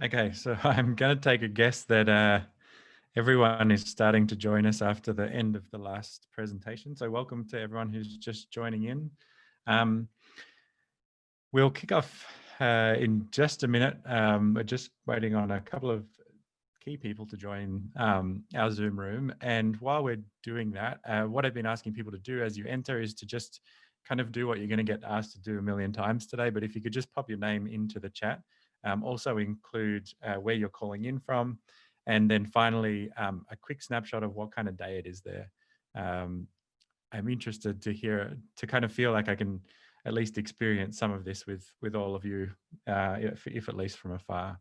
Okay, so I'm going to take a guess that everyone is starting to join us after the end of the last presentation. So welcome to everyone who's just joining in. We'll kick off in just a minute. We're just waiting on a couple of key people to join our Zoom room. And while we're doing that, what I've been asking people to do as you enter is to just kind of do what you're going to get asked to do a million times today. But if you could just pop your name into the chat, also include where you're calling in from, and then finally a quick snapshot of what kind of day it is there. I'm interested to hear, to kind of feel like I can at least experience some of this with all of you, if at least from afar.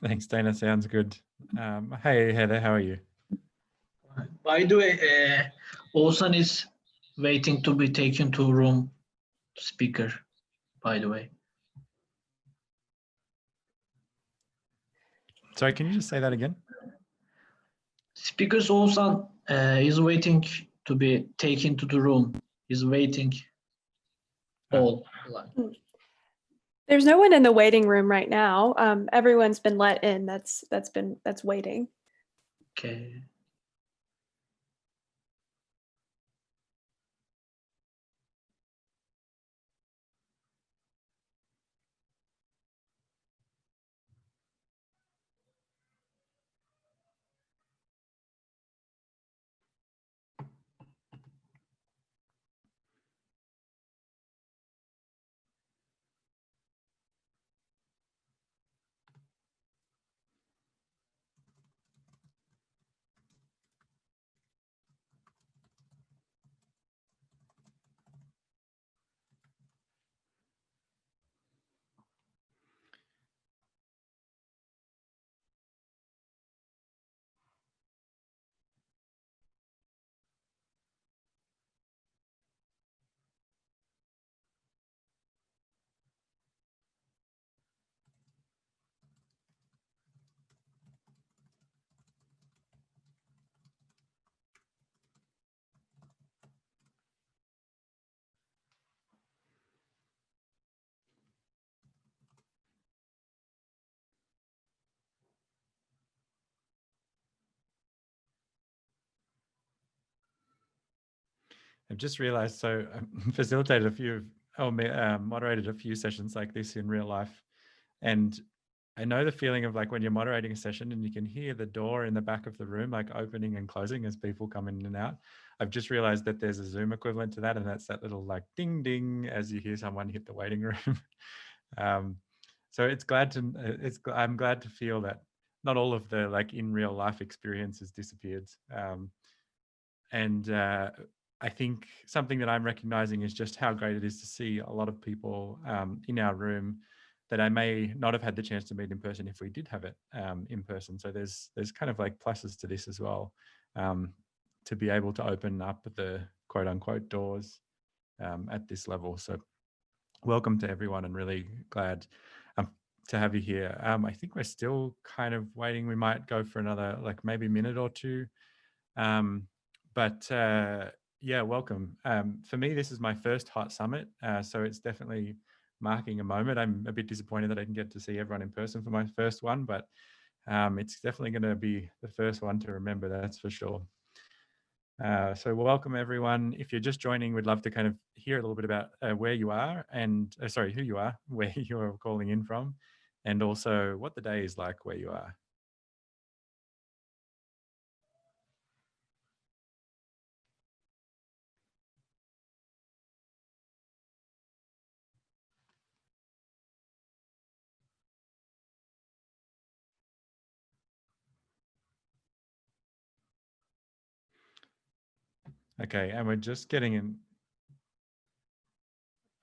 Thanks, Dana. Sounds good. Hey, Heather, how are you? By the way, Oğuzhan is waiting to be taken to room speaker, by the way. Sorry, can you just say that again? Speakers Oğuzhan is waiting to be taken to the room. He's waiting all. There's no one in the waiting room right now. Everyone's been let in. That's waiting. Okay. I've just realized, so I facilitated a few, moderated a few sessions like this in real life. And I know the feeling of like when you're moderating a session and you can hear the door in the back of the room, like opening and closing as people come in and out. I've just realized that there's a Zoom equivalent to that. And that's that little like ding, ding, as you hear someone hit the waiting room. So I'm glad to feel that not all of the like in real life experiences disappeared. I think something that I'm recognizing is just how great it is to see a lot of people in our room that I may not have had the chance to meet in person if we did have it in person. So there's kind of like pluses to this as well, to be able to open up the quote unquote doors at this level. So welcome to everyone, and really glad to have you here. I think we're still kind of waiting. We might go for another like maybe minute or two. Yeah, welcome. For me, this is my first Hot Summit, so it's definitely marking a moment. I'm a bit disappointed that I didn't get to see everyone in person for my first one, but it's definitely going to be the first one to remember, that's for sure. So welcome everyone. If you're just joining, we'd love to kind of hear a little bit about where you are and, sorry, who you are, where you're calling in from, and also what the day is like where you are. Okay, and we're just getting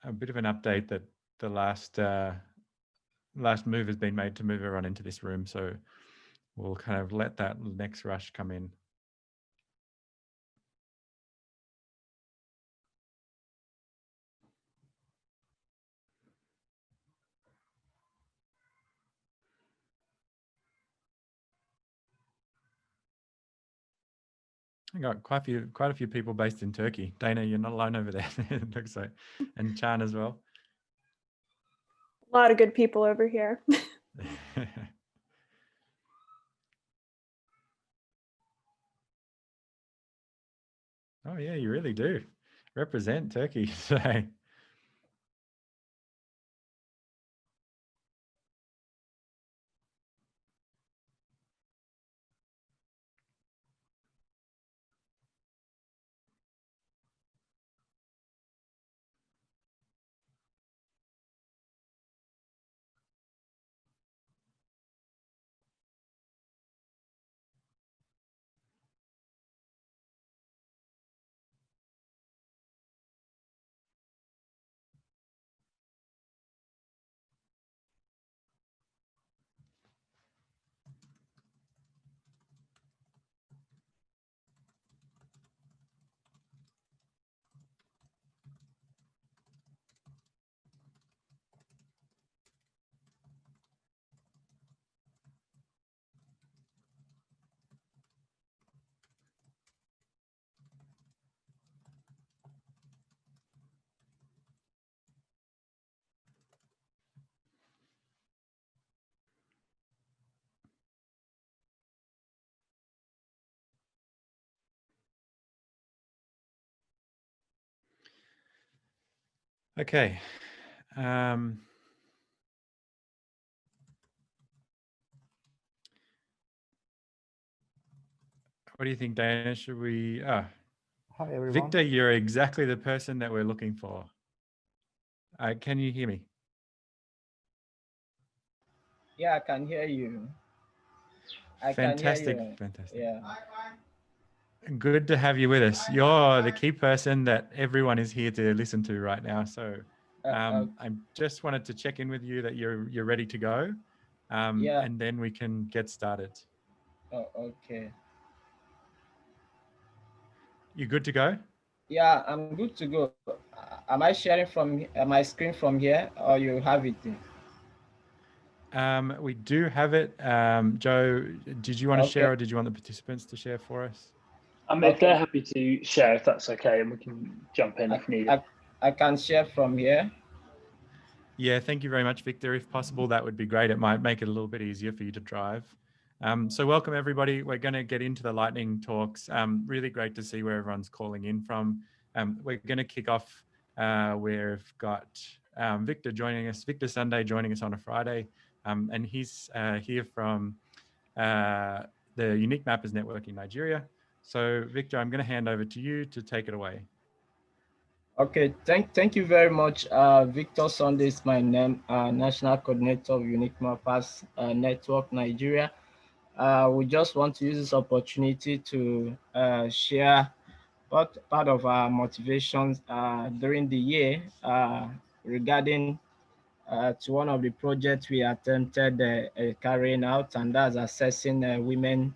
a bit of an update that the last move has been made to move everyone into this room. So we'll kind of let that next rush come in. I got quite a few people based in Turkey. Dana, you're not alone over there. It looks like, and Chan as well. A lot of good people over here. Oh yeah, you really do represent Turkey today. Okay. What do you think, Dana? Should we? Hi, everyone. Victor, you're exactly the person that we're looking for. Can you hear me? Yeah, I can hear you. I Fantastic, can hear you. fantastic. Yeah. Good to have you with us. You're the key person that everyone is here to listen to right now. So I just wanted to check in with you that you're ready to go, Yeah. and then we can get started. Oh, okay. You good to go? Yeah, I'm good to go. Am I sharing from my screen from here, or you have it? We do have it. Joe, did you want to share, Okay. or did you want the participants to share for us? If they're happy to share, if that's okay, and we can jump in if needed. I can share from here. Yeah, thank you very much, Victor. If possible, that would be great. It might make it a little bit easier for you to drive. So welcome, everybody. We're going to get into the lightning talks. Really great to see where everyone's calling in from. We're going to kick off. We've got Victor joining us, Victor Sunday joining us on a Friday. And he's here from the Unique Mappers Network in Nigeria. So Victor, I'm going to hand over to you to take it away. Okay, thank you very much. Victor Sunday is my name, National Coordinator of Unique Mappers Network Nigeria. We just want to use this opportunity to share part of our motivations during the year regarding to one of the projects we attempted carrying out, and that's assessing women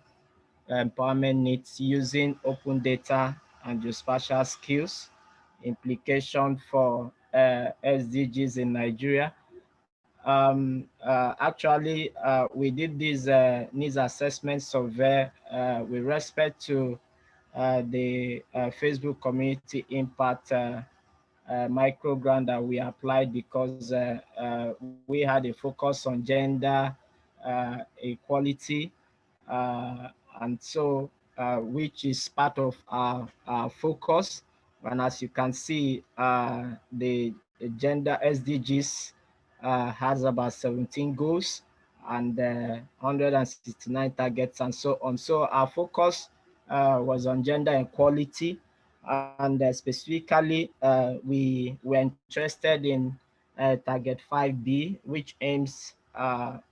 empowerment needs using open data and geospatial skills, implication for SDGs in Nigeria. Actually, we did this needs assessment survey with respect to the Facebook community impact micro grant that we applied because we had a focus on gender equality, and so which is part of our focus. And as you can see, the gender SDGs has about 17 goals and 169 targets and so on. So our focus was on gender equality, and specifically we were interested in target 5B, which aims at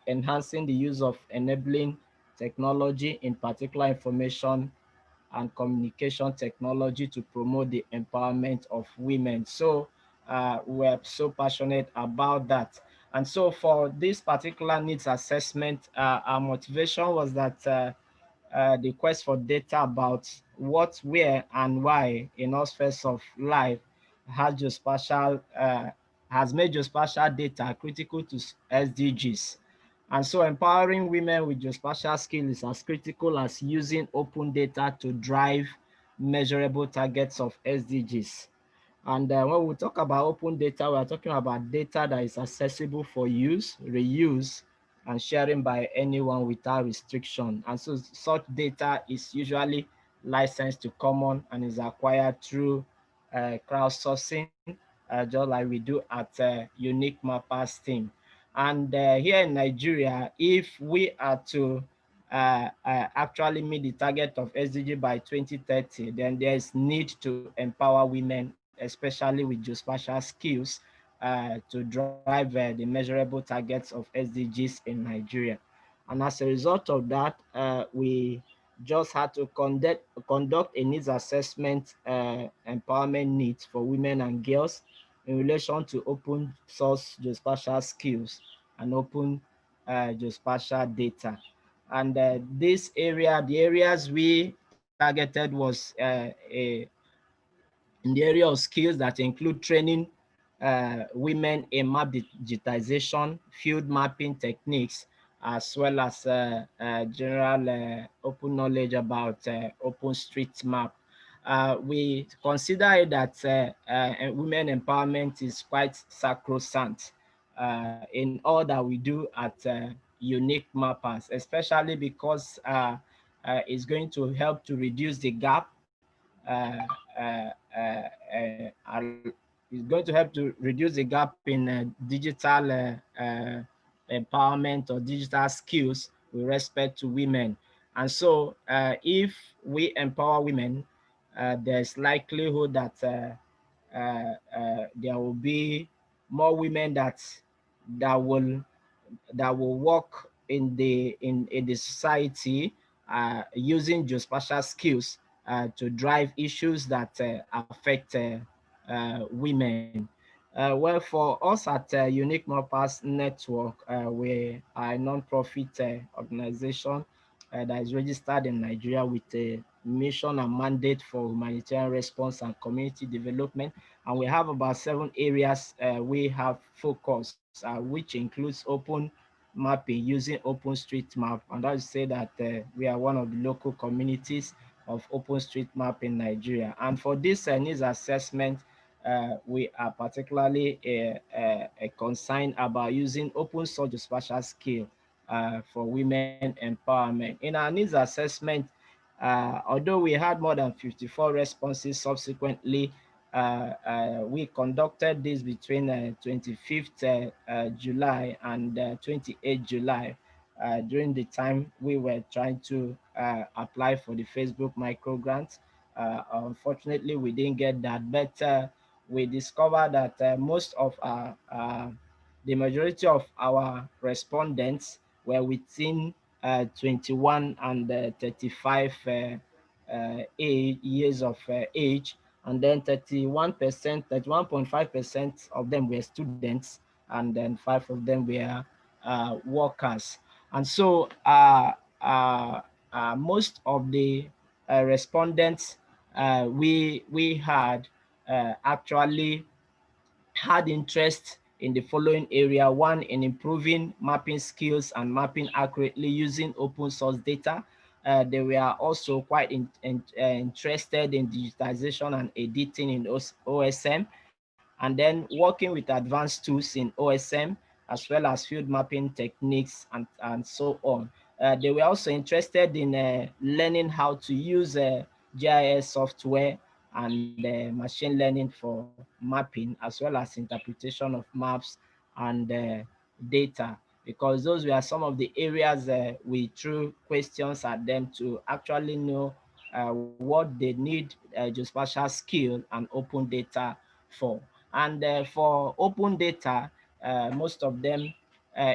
enhancing the use of enabling technology, in particular information and communication technology to promote the empowerment of women. So we're so passionate about that. And so for this particular needs assessment, our motivation was that the quest for data about what, where, and why in all spheres of life has geospatial has made geospatial data critical to SDGs. And so empowering women with geospatial skills is as critical as using open data to drive measurable targets of SDGs. And when we talk about open data, we are talking about data that is accessible for use, reuse, and sharing by anyone without restriction. And so such data is usually licensed to common and is acquired through crowdsourcing, just like we do at Unique Mappers team. And here in Nigeria, if we are to actually meet the target of SDG by 2030, then there is need to empower women, especially with geospatial skills, to drive the measurable targets of SDGs in Nigeria. And as a result of that, we just had to conduct a needs assessment, empowerment needs for women and girls in relation to open source geospatial skills and open geospatial data. And this area, the areas we targeted was in the area of skills that include training women in map digitization, field mapping techniques, as well as general open knowledge about OpenStreetMap. We consider that women empowerment is quite sacrosanct in all that we do at Unique Mappers, especially because it's going to help to reduce the gap uh, uh, uh, is going to help to reduce the gap in digital empowerment or digital skills with respect to women. And so if we empower women, there's likelihood that there will be more women that will that will work in the society using geospatial skills to drive issues that affect women. Well, for us at Unique Mappers Network, we are a non-profit organization that is registered in Nigeria with a mission and mandate for humanitarian response and community development. And we have about 7 areas we have focus, which includes open mapping using OpenStreetMap. And that is to say that we are one of the local communities of OpenStreetMap in Nigeria. And for this needs assessment, we are particularly concerned about using open source geospatial skill for women empowerment. In our needs assessment, although we had more than 54 responses subsequently, we conducted this between 25th July and 28th July. During the time we were trying to apply for the Facebook micro grant. Unfortunately, we didn't get that, but we discovered that most of the majority of our respondents were within 21 and 35 years of age, and then 31%, 31.5% of them were students, and then 5 of them were workers. And so most of the respondents we had actually had interest in the following area. One, in improving mapping skills and mapping accurately using open source data. They were also quite interested in digitization and editing in OSM, and then working with advanced tools in OSM, as well as field mapping techniques and so on. They were also interested in learning how to use GIS software and machine learning for mapping, as well as interpretation of maps and data, because those were some of the areas we threw questions at them to actually know what they need geospatial skill and open data for. And for open data, most of them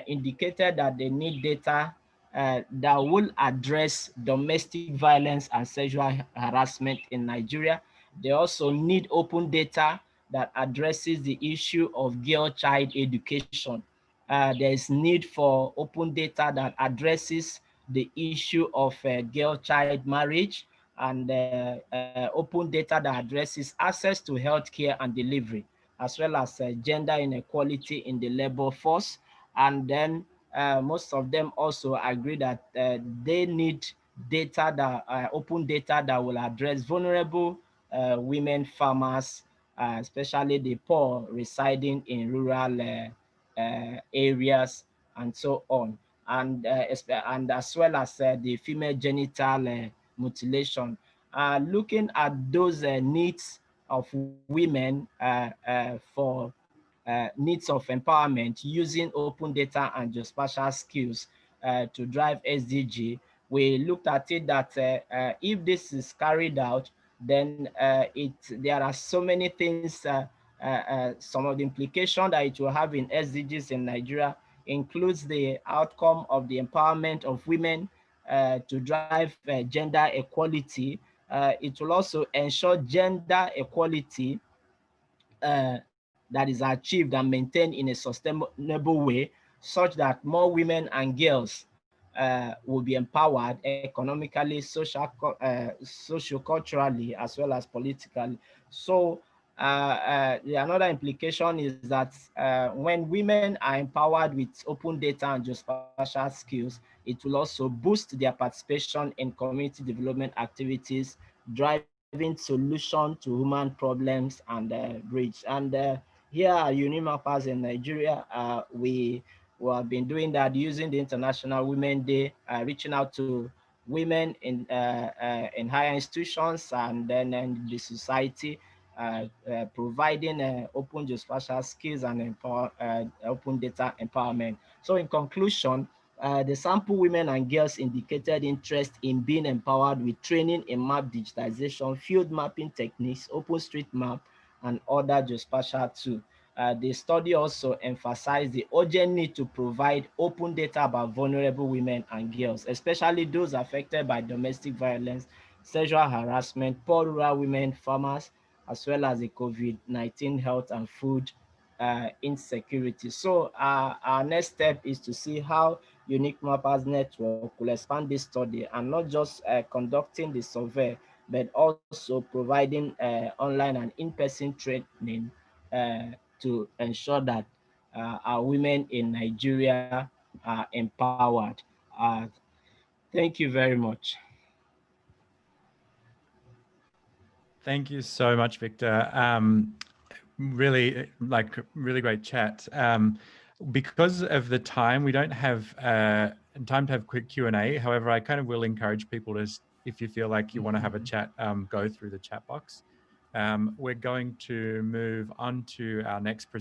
indicated that they need data that will address domestic violence and sexual harassment in Nigeria. They also need open data that addresses the issue of girl-child education. There is need for open data that addresses the issue of girl-child marriage, and open data that addresses access to healthcare and delivery, as well as gender inequality in the labor force. And then most of them also agree that they need data that open data that will address vulnerable women farmers, especially the poor residing in rural areas and so on, and as well as the female genital mutilation. Looking at those needs of women for needs of empowerment using open data and geospatial skills to drive SDG, we looked at it that if this is carried out, then there are so many things, some of the implication that it will have in SDGs in Nigeria includes the outcome of the empowerment of women to drive gender equality. It will also ensure gender equality that is achieved and maintained in a sustainable way, such that more women and girls will be empowered economically, socio-culturally, as well as politically. So another implication is that when women are empowered with open data and geospatial skills, it will also boost their participation in community development activities, driving solution to human problems and bridge. And here at Unimappers in Nigeria, we have been doing that using the International Women Day, reaching out to women in higher institutions and then in the society, providing open geospatial skills and open data empowerment. So in conclusion, the sample women and girls indicated interest in being empowered with training in map digitization, field mapping techniques, OpenStreetMap, and other geospatial tools. The study also emphasized the urgent need to provide open data about vulnerable women and girls, especially those affected by domestic violence, sexual harassment, poor rural women, farmers, as well as the COVID-19 health and food insecurity. So our next step is to see how Unique Mappers Network will expand this study and not just conducting the survey, but also providing online and in-person training to ensure that our women in Nigeria are empowered. Thank you very much. Thank you so much, Victor. Really great chat. Because of the time, we don't have time to have quick Q&A. However, I kind of will encourage people to, if you feel like you want to have a chat, go through the chat box. We're going to move on to our next presenter.